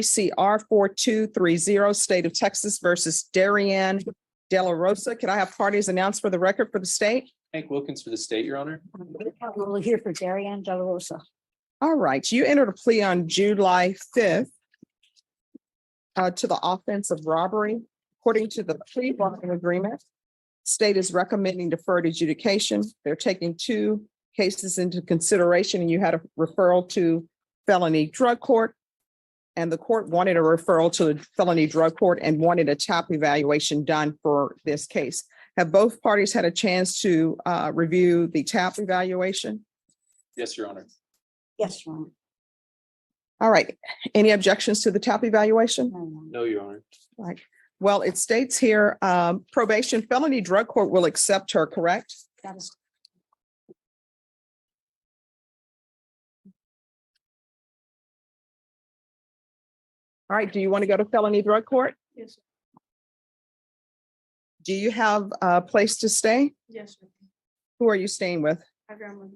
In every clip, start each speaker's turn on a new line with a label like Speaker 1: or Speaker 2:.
Speaker 1: CR 4230, State of Texas versus Darien De La Rosa. Can I have parties announced for the record for the state?
Speaker 2: Hank Wilkins for the state, Your Honor.
Speaker 3: We're here for Darien De La Rosa.
Speaker 1: All right, you entered a plea on July 5th to the offense of robbery. According to the plea bargaining agreement, state is recommending deferred adjudication. They're taking two cases into consideration, and you had a referral to felony drug court. And the court wanted a referral to the felony drug court and wanted a TAP evaluation done for this case. Have both parties had a chance to review the TAP evaluation?
Speaker 2: Yes, Your Honor.
Speaker 3: Yes, Your Honor.
Speaker 1: All right. Any objections to the TAP evaluation?
Speaker 2: No, Your Honor.
Speaker 1: Right. Well, it states here, probation felony drug court will accept her, correct?
Speaker 3: That is
Speaker 1: All right. Do you want to go to felony drug court?
Speaker 4: Yes,
Speaker 1: Do you have a place to stay?
Speaker 4: yes,
Speaker 1: Who are you staying with?
Speaker 4: my grandmother.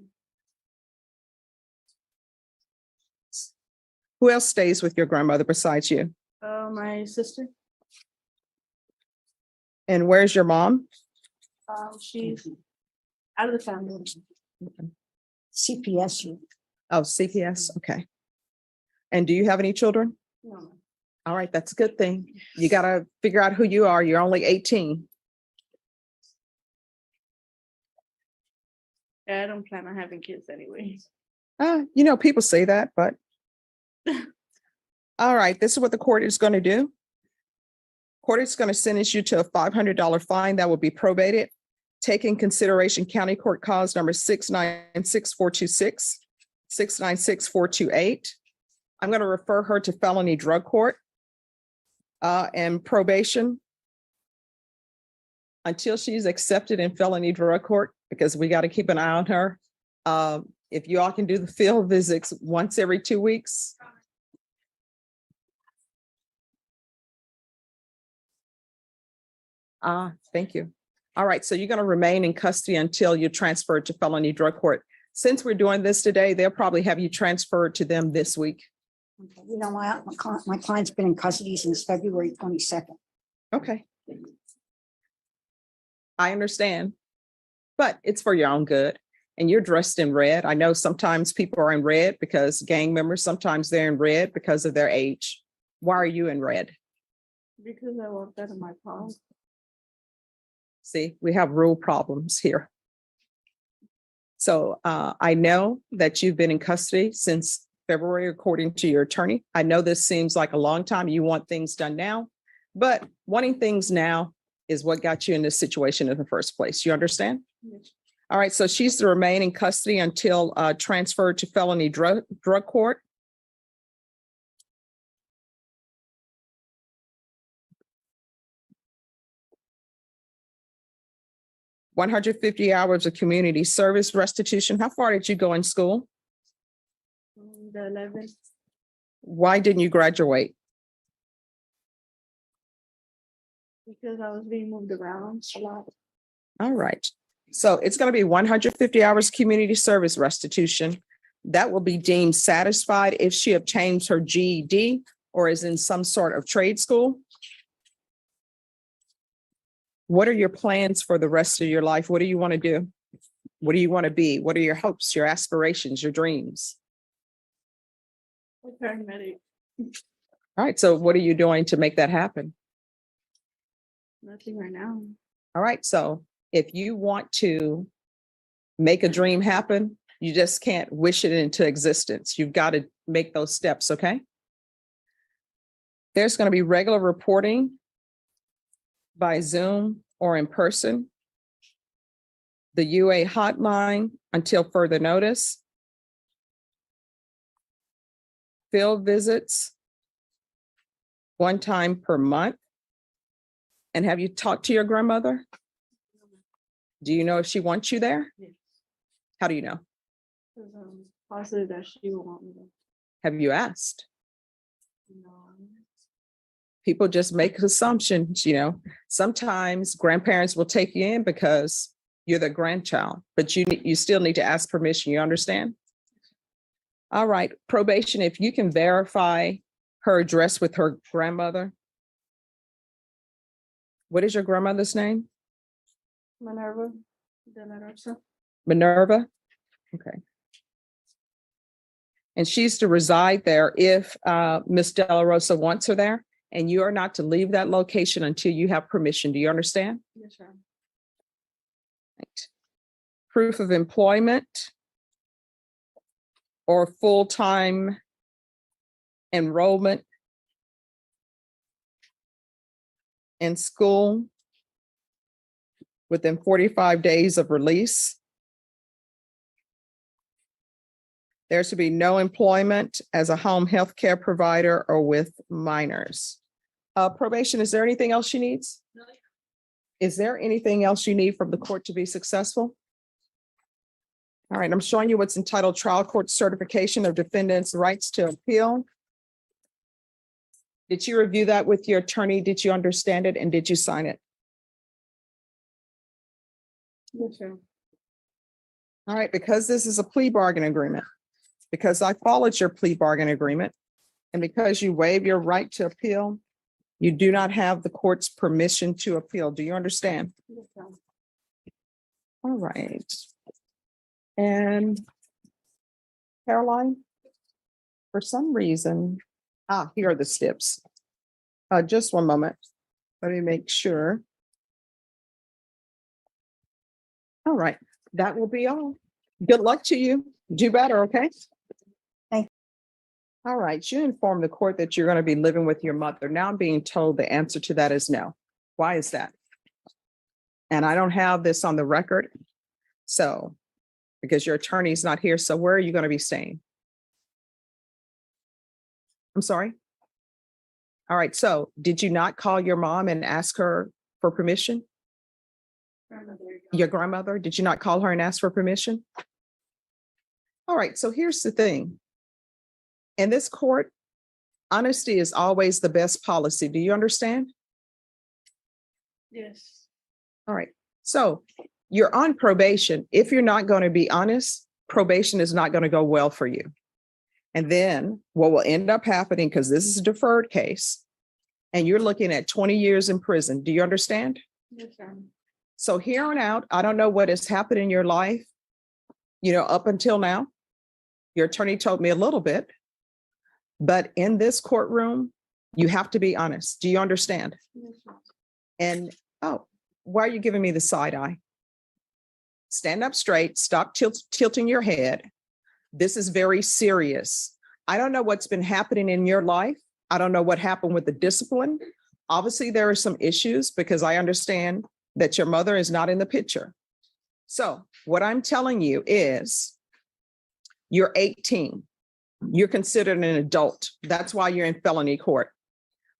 Speaker 1: Who else stays with your grandmother besides you?
Speaker 4: My sister,
Speaker 1: And where's your mom?
Speaker 4: she's out of the family.
Speaker 3: CPS.
Speaker 1: Oh, CPS. Okay. And do you have any children?
Speaker 4: No,
Speaker 1: All right, that's a good thing. You got to figure out who you are. You're only 18.
Speaker 4: I don't plan on having kids anyway.
Speaker 1: People say that, but. All right, this is what the court is going to do. Court is going to sentence you to a $500 fine that will be probated. Take in consideration county court cause number 696-426, 696-428. I'm going to refer her to felony drug court and probation until she's accepted in felony drug court, because we got to keep an eye on her. If you all can do the field visits once every 2 weeks. Thank you. All right, so you're going to remain in custody until you're transferred to felony drug court. Since we're doing this today, they'll probably have you transferred to them this week.
Speaker 3: Okay. You know, my client's been in custody since February 22nd.
Speaker 1: Okay. I understand, but it's for your own good. And you're dressed in red. I know sometimes people are in red because gang members, sometimes they're in red because of their age. Why are you in red?
Speaker 4: Because I want that in my palm.
Speaker 1: See, we have rule problems here. So I know that you've been in custody since February, according to your attorney. I know this seems like a long time. You want things done now, but wanting things now is what got you in this situation in the first place. You understand?
Speaker 4: Yes.
Speaker 1: All right. So she's to remain in custody until transferred to felony drug court. $150 hours of community service restitution. How far did you go in school?
Speaker 4: The 11th,
Speaker 1: Why didn't you graduate?
Speaker 4: because I was being moved around a lot.
Speaker 1: All right. So it's going to be 150 hours community service restitution. That will be deemed satisfied if she obtains her GED or is in some sort of trade school. What are your plans for the rest of your life? What do you want to do? What do you want to be? What are your hopes, your aspirations, your dreams?
Speaker 4: A paramedic,
Speaker 1: All right. So what are you doing to make that happen?
Speaker 4: nothing right now.
Speaker 1: All right. So if you want to make a dream happen, you just can't wish it into existence. You've got to make those steps. Okay. There's going to be regular reporting by Zoom or in person. The UA hotline until further notice. Field visits one time per month. And have you talked to your grandmother? Do you know if she wants you there?
Speaker 4: Yes.
Speaker 1: How do you know?
Speaker 4: Because I'm positive that she will want me to.
Speaker 1: Have you asked?
Speaker 4: No.
Speaker 1: People just make assumptions, Sometimes grandparents will take you in because you're the grandchild, but you still need to ask permission. You understand? All right, probation, if you can verify her address with her grandmother? What is your grandmother's name?
Speaker 4: Minerva de la Rosa.
Speaker 1: Minerva? Okay. And she's to reside there if Miss De La Rosa wants her there, and you are not to leave that location until you have permission. Do you understand?
Speaker 4: Yes, ma'am.
Speaker 1: Right. Proof of employment or full-time enrollment in school within 45 days of release. There should be no employment as a home health care provider or with minors. Probation, is there anything else she needs? Is there anything else you need from the court to be successful? All right, I'm showing you what's entitled Trial Court Certification of Defendants' Rights to Appeal. Did you review that with your attorney? Did you understand it? And did you sign it?
Speaker 4: Yes, ma'am.
Speaker 1: All right, because this is a plea bargain agreement, because I followed your plea bargain agreement, and because you waive your right to appeal, you do not have the court's permission to appeal. Do you understand?
Speaker 4: Yes, ma'am.
Speaker 1: All right. And Caroline, for some reason, here are the steps. Just one moment. Let me make sure. All right, that will be all. Good luck to you. Do better, okay?
Speaker 3: Thank
Speaker 1: All right, you informed the court that you're going to be living with your mother. Now I'm being told the answer to that is no. Why is that? And I don't have this on the record. So, because your attorney's not here, so where are you going to be staying? I'm sorry? All right, so did you not call your mom and ask her for permission? Your grandmother, did you not call her and ask for permission? All right, so here's the thing. In this court, honesty is always the best policy. Do you understand?
Speaker 4: Yes.
Speaker 1: All right, so you're on probation. If you're not going to be honest, probation is not going to go well for you. And then what will end up happening, because this is a deferred case, and you're looking at 20 years in prison. Do you understand?
Speaker 4: Yes, ma'am.
Speaker 1: So here on out, I don't know what has happened in your life, up until now. Your attorney told me a little bit, but in this courtroom, you have to be honest. Do you understand?
Speaker 4: Yes, ma'am.
Speaker 1: And, why are you giving me the side eye? Stand up straight, stop tilting your head. This is very serious. I don't know what's been happening in your life. I don't know what happened with the discipline. Obviously, there are some issues because I understand that your mother is not in the picture. So what I'm telling you is you're 18. You're considered an adult. That's why you're in felony court.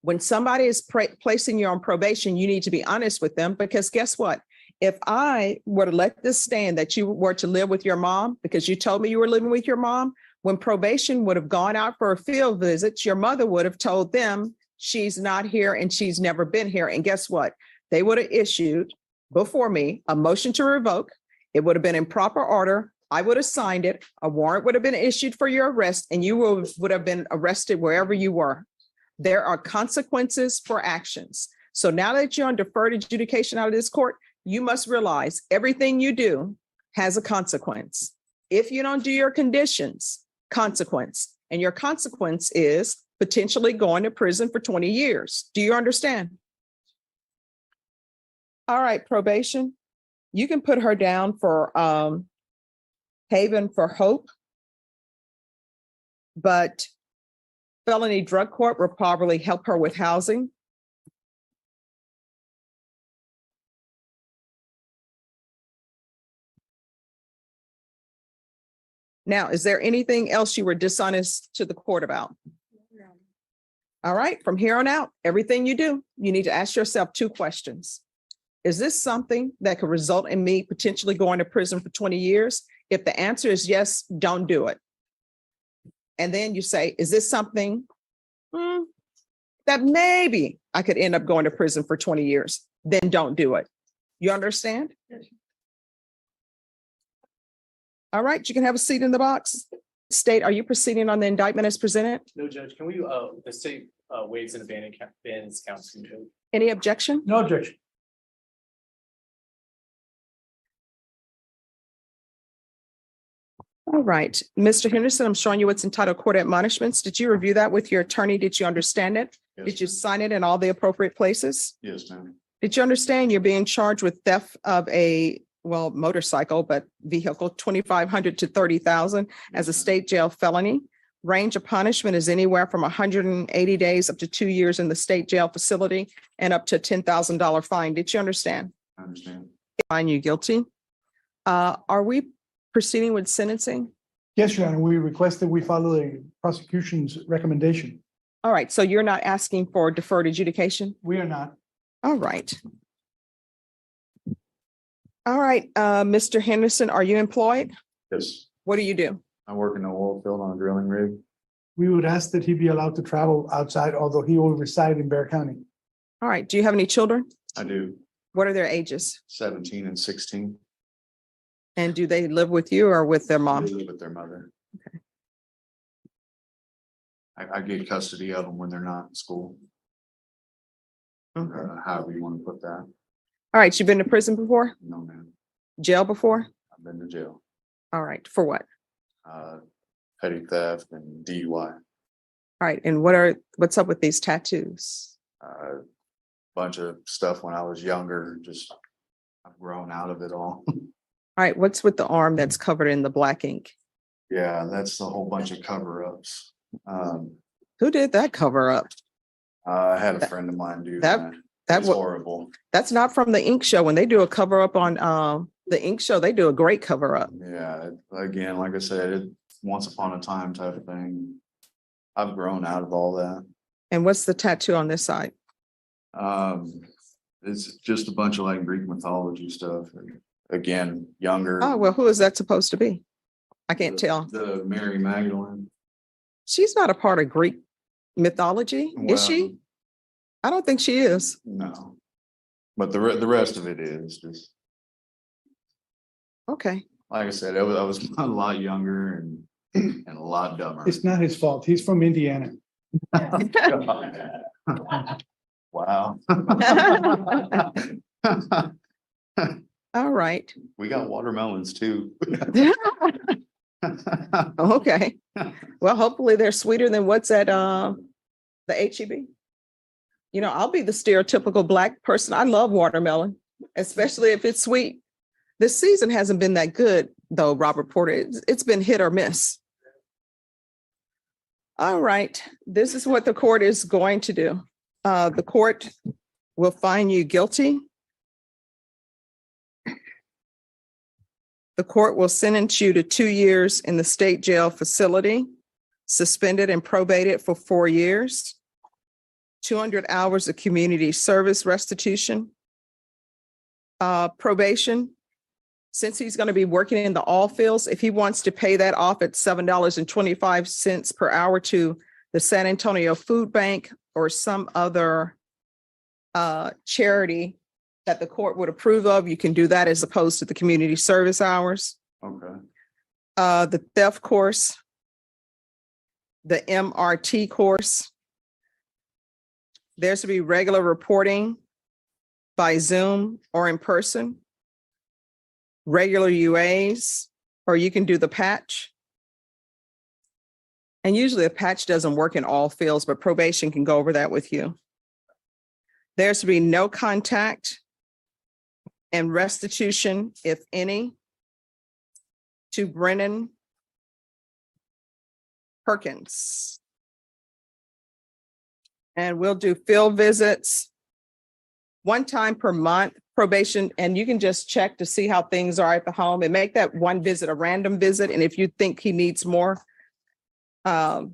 Speaker 1: When somebody is placing you on probation, you need to be honest with them, because guess what? If I were to let this stand that you were to live with your mom, because you told me you were living with your mom, when probation would have gone out for a field visit, your mother would have told them she's not here and she's never been here. And guess what? They would have issued before me a motion to revoke. It would have been in proper order. I would have signed it. A warrant would have been issued for your arrest, and you would have been arrested wherever you were. There are consequences for actions. So now that you're on deferred adjudication out of this court, you must realize everything you do has a consequence. If you don't do your conditions, consequence. And your consequence is potentially going to prison for 20 years. Do you understand? All right, probation. You can put her down for Haven for Hope. But felony drug court will probably help her with housing. Now, is there anything else you were dishonest to the court about?
Speaker 4: No.
Speaker 1: All right, from here on out, everything you do, you need to ask yourself 2 questions. Is this something that could result in me potentially going to prison for 20 years? If the answer is yes, don't do it. And then you say, is this something that maybe I could end up going to prison for 20 years? Then don't do it. You understand?
Speaker 4: Yes.
Speaker 1: All right, you can have a seat in the box. State, are you proceeding on the indictment as presented?
Speaker 2: No, Judge, can we, the state waives and abandons counts.
Speaker 1: Any objection?
Speaker 5: No objection.
Speaker 1: All right, Mr. Henderson, I'm showing you what's entitled court admonishments. Did you review that with your attorney? Did you understand it? Did you sign it in all the appropriate places?
Speaker 6: Yes, ma'am.
Speaker 1: Did you understand you're being charged with theft of a, well, motorcycle, but vehicle, 2,500 to 30,000 as a state jail felony? Range of punishment is anywhere from 180 days up to 2 years in the state jail facility and up to a $10,000 fine. Did you understand?
Speaker 6: I understand.
Speaker 1: Find you guilty. Are we proceeding with sentencing?
Speaker 5: Yes, Your Honor, we request that we follow the prosecution's recommendation.
Speaker 1: All right, so you're not asking for deferred adjudication?
Speaker 5: We are not.
Speaker 1: All right. All right, Mr. Henderson, are you employed?
Speaker 6: Yes,
Speaker 1: What do you do?
Speaker 6: I work in the oil field on a drilling rig.
Speaker 5: We would ask that he be allowed to travel outside, although he will reside in Bear County.
Speaker 1: All right, do you have any children?
Speaker 6: I do
Speaker 1: What are their ages?
Speaker 6: 17 and 16.
Speaker 1: And do they live with you or with their
Speaker 6: They
Speaker 1: mom?
Speaker 6: live with their mother.
Speaker 1: Okay.
Speaker 6: I get custody of them when they're not in school,
Speaker 1: Okay.
Speaker 6: however you want to put that.
Speaker 1: All right, you've been to prison before?
Speaker 6: No, man,
Speaker 1: Jail before?
Speaker 6: I've been to jail.
Speaker 1: All right, for what?
Speaker 6: Petty theft and DUI.
Speaker 1: All right, and what's up with these tattoos?
Speaker 6: Bunch of stuff when I was younger, just I've grown out of it all.
Speaker 1: All right, what's with the arm that's covered in the black ink?
Speaker 6: Yeah, that's a whole bunch of cover-ups.
Speaker 1: Who did that cover up?
Speaker 6: I had a friend of mine do
Speaker 1: that-
Speaker 6: that.
Speaker 1: That
Speaker 6: It's
Speaker 1: was,
Speaker 6: horrible.
Speaker 1: that's not from the ink show. When they do a cover up on the ink show, they do a great cover up.
Speaker 6: Yeah, again, like I said, it once upon a time type of thing. I've grown out of all that.
Speaker 1: And what's the tattoo on this side?
Speaker 6: It's just a bunch of like Greek mythology stuff. Again, younger.
Speaker 1: Oh, well, who is that supposed to be? I can't tell.
Speaker 6: The Mary Magdalene.
Speaker 1: She's not a part of Greek mythology, is she?
Speaker 6: Well,
Speaker 1: I don't think she is.
Speaker 6: No. But the rest of it is just,
Speaker 1: Okay.
Speaker 6: like I said, I was a lot younger and a lot dumber.
Speaker 5: It's not his fault. He's from Indiana.
Speaker 6: Wow.
Speaker 1: All right.
Speaker 6: We got watermelons too.
Speaker 1: Okay. Well, hopefully they're sweeter than what's at the HEB. You know, I'll be the stereotypical Black person. I love watermelon, especially if it's sweet. This season hasn't been that good, though, Robert Porter. It's been hit or miss. All right. This is what the court is going to do. The court will find you guilty. The court will sentence you to 2 years in the state jail facility, suspended and probated for 4 years, 200 hours of community service restitution, probation. Since he's going to be working in the all fields, if he wants to pay that off at $7.25 per hour to the San Antonio Food Bank or some other charity that the court would approve of, you can do that as opposed to the community service hours.
Speaker 6: Okay.
Speaker 1: The theft course, the MRT course. There's to be regular reporting by Zoom or in person, regular UAs, or you can do the patch. And usually a patch doesn't work in all fields, but probation can go over that with you. There's to be no contact and restitution, if any, to Brennan Perkins. And we'll do field visits 1 time per month, probation, and you can just check to see how things are at the home and make that one visit a random visit. And if you think he needs more, then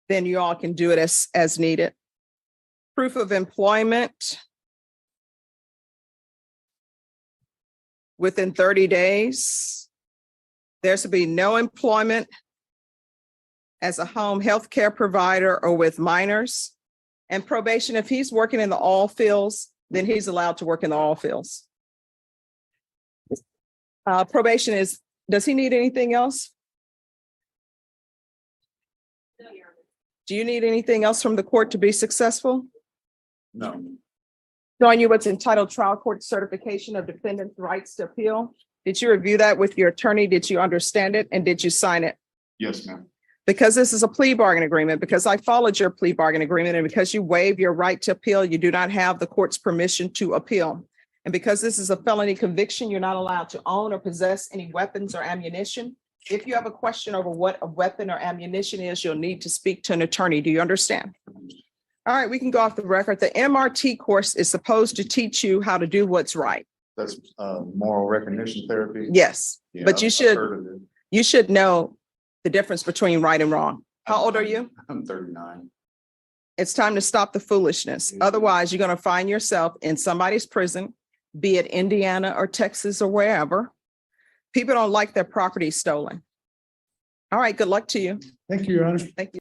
Speaker 1: you all can do it as needed. Proof of employment within 30 days. There's to be no employment as a home health care provider or with minors. And probation, if he's working in the all fields, then he's allowed to work in the all fields. Probation is, does he need anything else? Do you need anything else from the court to be successful?
Speaker 6: No,
Speaker 1: Showing you what's entitled trial court certification of defendant's rights to appeal. Did you review that with your attorney? Did you understand it? And did you sign it?
Speaker 6: yes, ma'am.
Speaker 1: Because this is a plea bargain agreement, because I followed your plea bargain agreement, and because you waive your right to appeal, you do not have the court's permission to appeal. And because this is a felony conviction, you're not allowed to own or possess any weapons or ammunition. If you have a question over what a weapon or ammunition is, you'll need to speak to an attorney. Do you understand? All right, we can go off the record. The MRT course is supposed to teach you how to do what's right.
Speaker 6: That's moral recognition therapy.
Speaker 1: Yes,
Speaker 6: Yeah,
Speaker 1: but you
Speaker 6: I've heard of it.
Speaker 1: you should know the difference between right and wrong. How old are you?
Speaker 6: I'm 39.
Speaker 1: It's time to stop the foolishness. Otherwise, you're going to find yourself in somebody's prison, be it Indiana or Texas or wherever. People don't like their property stolen. All right, good luck to you.
Speaker 5: Thank you, Your Honor.
Speaker 1: Thank you.